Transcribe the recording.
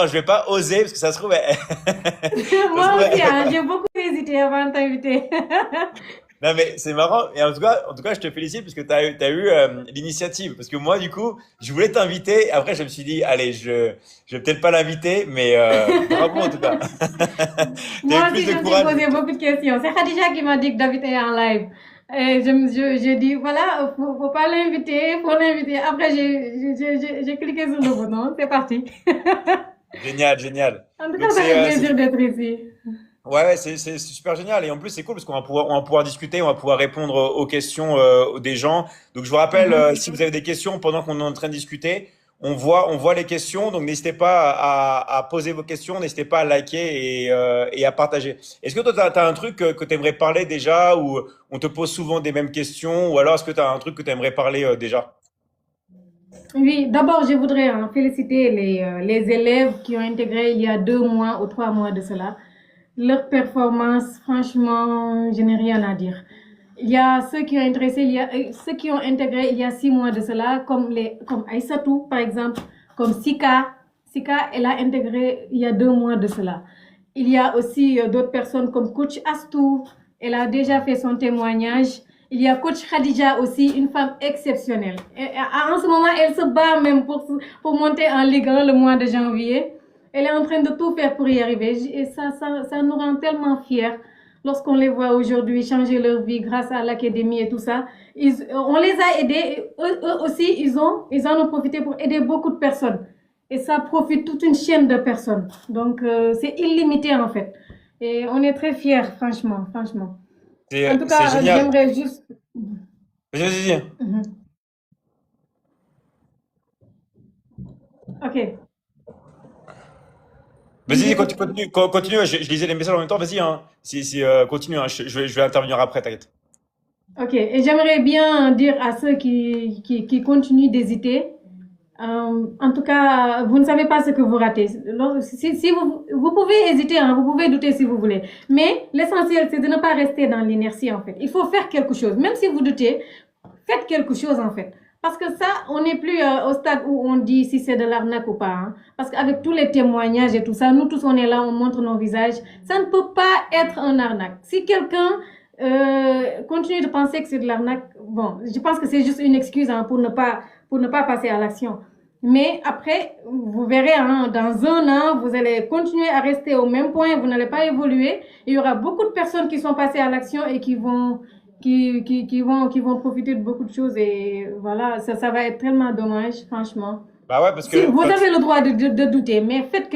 Non, je vais pas oser parce que ça se trouve, ça se Moi trouve, aussi, hein, j'ai beaucoup hésité avant de t'inviter. non, mais c'est marrant. Et en tout cas, je te félicite parce que t'as eu l'initiative. Parce que moi, du coup, je voulais t'inviter. Après, je me suis dit, allez, je vais peut-être pas l'inviter, mais bravo en tout cas. T'as eu Moi plus aussi, de je me suis courage. posé beaucoup de questions. C'est Khadija qui m'a dit que David est en live. Et j'ai dit, voilà, faut pas l'inviter, faut l'inviter. Après, j'ai cliqué sur le bouton, c'est parti. Génial, génial. En tout cas, Donc ça fait plaisir d'être ici. ouais, ouais, c'est super génial. Et en plus, c'est cool parce on va pouvoir discuter, on va pouvoir répondre aux questions des gens. Donc, je vous rappelle, Mhm. si vous avez des questions pendant qu'on est en train de discuter, on voit les questions. Donc, n'hésitez pas à poser vos questions, n'hésitez pas à liker et à partager. Est-ce que toi, tu as un truc que tu aimerais parler déjà ou on te pose souvent des mêmes questions ou alors est-ce que tu as un truc que tu aimerais parler déjà? Oui, d'abord, je voudrais féliciter les élèves qui ont intégré il y a 2 mois ou 3 mois de cela. Leur performance, franchement, je n'ai rien à dire. Il y a ceux qui ont intéressé, il y a ceux qui ont intégré il y a 6 mois de cela, comme Aïssatou, par exemple, comme Sika. Sika, elle a intégré il y a 2 mois de cela. Il y a aussi d'autres personnes comme Coach Astou. Elle a déjà fait son témoignage. Il y a Coach Khadija aussi, une femme exceptionnelle. En ce moment, elle se bat même pour monter en Ligue 1 le mois de janvier. Elle est en train de tout faire pour y arriver. Et ça nous rend tellement fiers lorsqu'on les voit aujourd'hui changer leur vie grâce à l'académie et tout ça. On les a aidés. Eux aussi, ils en ont profité pour aider beaucoup de personnes. Et ça profite toute une chaîne de personnes. Donc, c'est illimité en fait. Et on est très fiers, franchement, franchement. En tout C'est cas, génial. j'aimerais juste... Vas-y, vas-y. Mhm. Ok, je Vas-y, t'écoute. continue. Je lisais les messages en même temps. Vas-y, hein. Continue, hein. Je vais intervenir après, t'inquiète. Ok, et j'aimerais bien dire à ceux qui continuent d'hésiter, en tout cas, vous ne savez pas ce que vous ratez. Si vous pouvez hésiter, hein, vous pouvez douter si vous voulez, mais l'essentiel, c'est de ne pas rester dans l'inertie, en fait. Il faut faire quelque chose. Même si vous doutez, faites quelque chose, en fait. Parce que ça, on n'est plus au stade où on dit si c'est de l'arnaque ou pas, hein. Parce qu'avec tous les témoignages et tout ça, nous tous, on est là, on montre nos visages. Ça ne peut pas être un arnaque. Si quelqu'un continue de penser que c'est de l'arnaque, bon, je pense que c'est juste une excuse, hein, pour ne pas passer à l'action. Mais après, vous verrez, hein, dans un an, vous allez continuer à rester au même point, vous n'allez pas évoluer. Il y aura beaucoup de personnes qui sont passées à l'action et qui vont profiter de beaucoup de choses. Et voilà, ça va être tellement dommage, franchement. Bah ouais, parce Si que vous quand avez le droit de douter, mais faites